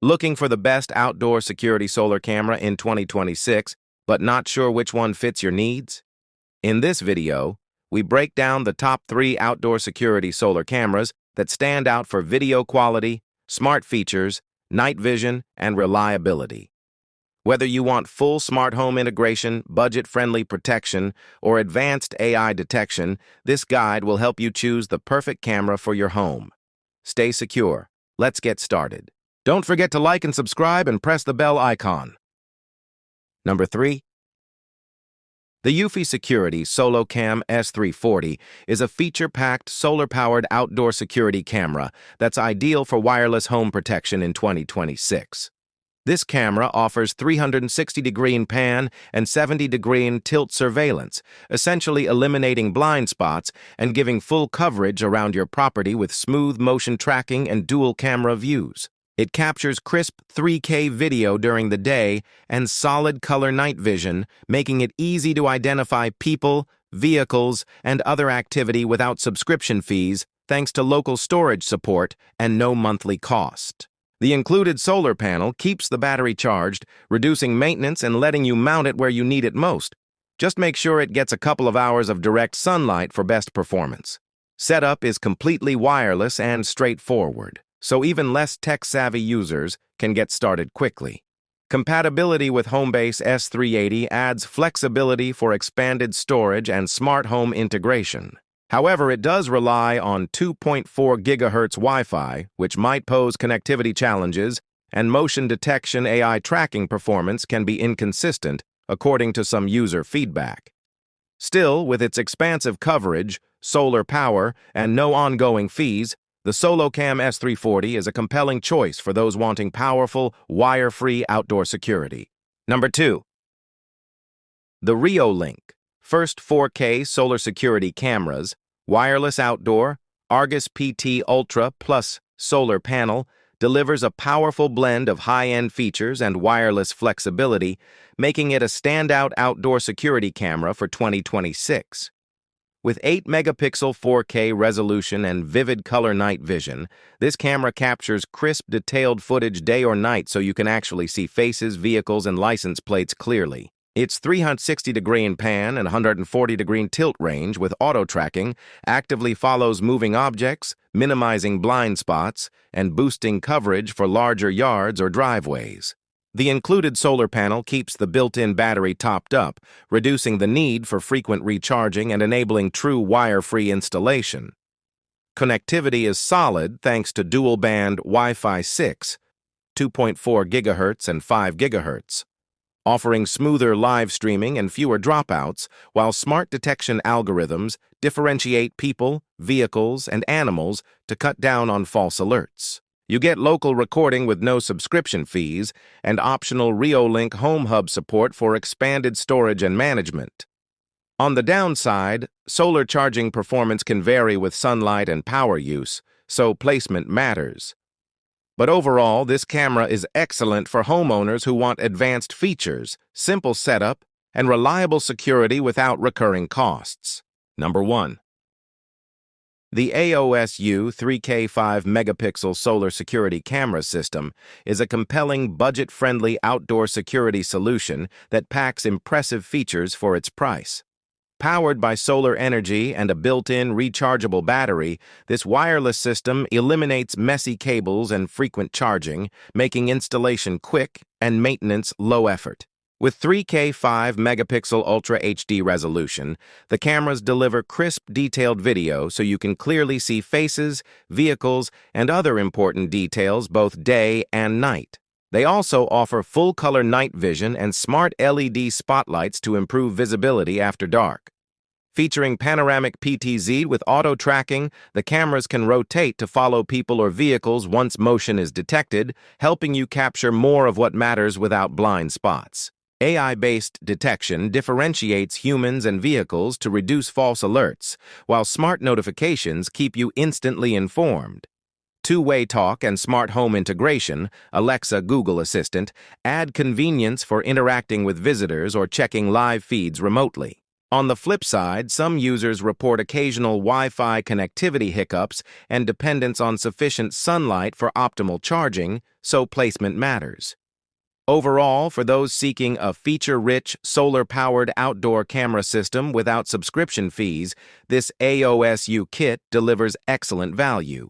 Looking for the best outdoor security solar camera in 2026, but not sure which one fits your needs? In this video, we break down the top 3 outdoor security solar cameras that stand out for video quality, smart features, night vision, and reliability. Whether you want full smart home integration, budget-friendly protection, or advanced AI detection, this guide will help you choose the perfect camera for your home. Stay secure. Let's get started. Don't forget to like and subscribe and press the bell icon. Number 3. The Eufy Security SoloCam S340 is a feature-packed, solar-powered outdoor security camera that's ideal for wireless home protection in 2026. This camera offers 360-degree pan and 70-degree tilt surveillance, essentially eliminating blind spots and giving full coverage around your property with smooth motion tracking and dual-camera views. It captures crisp 3K video during the day and solid color night vision, making it easy to identify people, vehicles, and other activity without subscription fees, thanks to local storage support and no monthly cost. The included solar panel keeps the battery charged, reducing maintenance and letting you mount it where you need it most. Just make sure it gets a couple of hours of direct sunlight for best performance. Setup is completely wireless and straightforward, so even less tech-savvy users can get started quickly. Compatibility with Homebase S380 adds flexibility for expanded storage and smart home integration. However, it does rely on 2.4 GHz Wi-Fi, which might pose connectivity challenges, and motion detection AI tracking performance can be inconsistent, according to some user feedback. Still, with its expansive coverage, solar power, and no ongoing fees, the SoloCam S340 is a compelling choice for those wanting powerful, wire-free outdoor security. Number 2. The REOLINK First 4K solar security cameras, wireless outdoor, Argus PT Ultra Plus solar panel, delivers a powerful blend of high-end features and wireless flexibility, making it a standout outdoor security camera for 2026. With 8-megapixel 4K resolution and vivid color night vision, this camera captures crisp, detailed footage day or night so you can actually see faces, vehicles, and license plates clearly. Its 360-degree pan and 140-degree tilt range with auto-tracking actively follows moving objects, minimizing blind spots, and boosting coverage for larger yards or driveways. The included solar panel keeps the built-in battery topped up, reducing the need for frequent recharging and enabling true wire-free installation. Connectivity is solid thanks to dual-band Wi-Fi 6, 2.4 GHz and 5 GHz, offering smoother live streaming and fewer dropouts, while smart detection algorithms differentiate people, vehicles, and animals to cut down on false alerts. You get local recording with no subscription fees and optional REOLINK Home Hub support for expanded storage and management. On the downside, solar charging performance can vary with sunlight and power use, so placement matters. But overall, this camera is excellent for homeowners who want advanced features, simple setup, and reliable security without recurring costs. Number 1. The AOSU 3K 5-megapixel solar security camera system is a compelling, budget-friendly outdoor security solution that packs impressive features for its price. Powered by solar energy and a built-in rechargeable battery, this wireless system eliminates messy cables and frequent charging, making installation quick and maintenance low effort. With 3K 5-megapixel Ultra HD resolution, the cameras deliver crisp, detailed video so you can clearly see faces, vehicles, and other important details both day and night. They also offer full-color night vision and smart LED spotlights to improve visibility after dark. Featuring panoramic PTZ with auto-tracking, the cameras can rotate to follow people or vehicles once motion is detected, helping you capture more of what matters without blind spots. AI-based detection differentiates humans and vehicles to reduce false alerts, while smart notifications keep you instantly informed. Two-way talk and smart home integration, Alexa Google Assistant, add convenience for interacting with visitors or checking live feeds remotely. On the flip side, some users report occasional Wi-Fi connectivity hiccups and dependence on sufficient sunlight for optimal charging, so placement matters. Overall, for those seeking a feature-rich, solar-powered outdoor camera system without subscription fees, this AOSU kit delivers excellent value.